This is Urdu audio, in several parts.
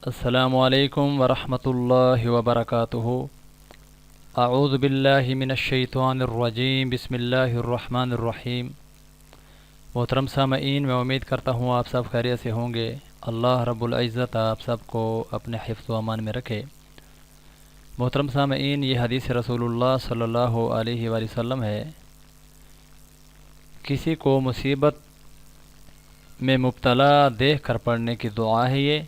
السلام علیکم ورحمۃ اللہ وبرکاتہ۔ اعوذ باللہ من الشیطان الرجیم، بسم اللہ الرحمن الرحیم۔ محترم سامعین، میں امید کرتا ہوں آپ سب خیریت سے ہوں گے۔ اللہ رب العزت آپ سب کو اپنے حفظ و امان میں رکھے۔ محترم سامعین، یہ حدیث رسول اللہ صلی اللہ علیہ وآلہ وسلم ہے۔ کسی کو مصیبت میں مبتلا دیکھ کر پڑھنے کی دعا ہے۔ یہ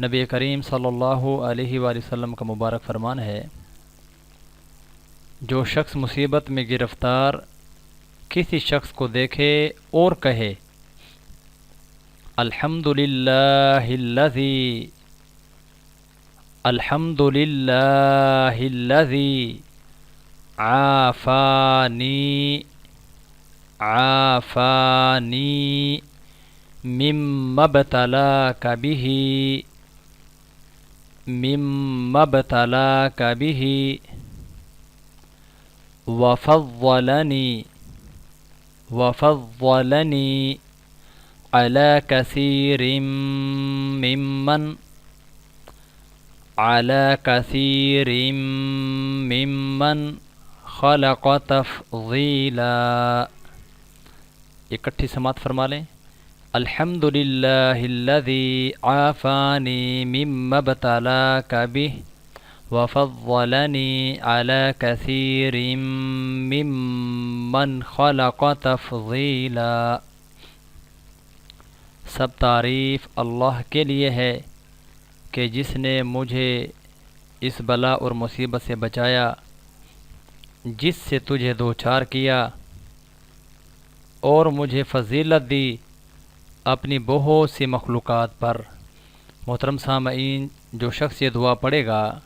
نبی کریم صلی اللہ علیہ وآلہ وسلم کا مبارک فرمان ہے۔ جو شخص مصیبت میں گرفتار کسی شخص کو دیکھے اور کہے الحمدللہ الذی عافانی مما ابتلاک به وفضلنی علی کثیر ممن خلق تفضیلا۔ اکٹھی سماعت فرما لیں۔ الحمدللہ الذی عافانی مما ابتلاک به وفضلنی علی کثیر ممن خلق تفضیلا۔ سب تعریف اللہ کے لیے ہے کہ جس نے مجھے اس بلا اور مصیبت سے بچایا جس سے تجھے دوچار کیا، اور مجھے فضیلت دی اپنی بہت سی مخلوقات پر۔ محترم سامعین، جو شخص یہ دعا پڑھے گا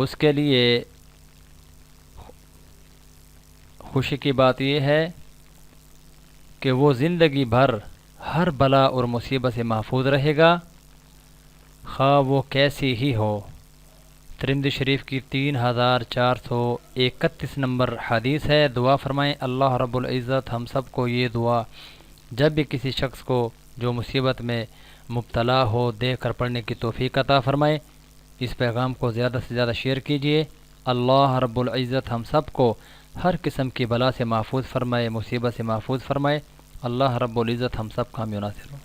اس کے لیے خوشی کی بات یہ ہے کہ وہ زندگی بھر ہر بلا اور مصیبت سے محفوظ رہے گا، خواہ وہ کیسی ہی ہو۔ ترمذی شریف کی 3431 نمبر حدیث ہے۔ دعا فرمائیں اللہ رب العزت ہم سب کو یہ دعا جب بھی کسی شخص کو جو مصیبت میں مبتلا ہو دیکھ کر پڑھنے کی توفیق عطا فرمائے۔ اس پیغام کو زیادہ سے زیادہ شیئر کیجیے۔ اللہ رب العزت ہم سب کو ہر قسم کی بلا سے محفوظ فرمائے، مصیبت سے محفوظ فرمائے۔ اللہ رب العزت ہم سب کا حامی و ناصر ہو۔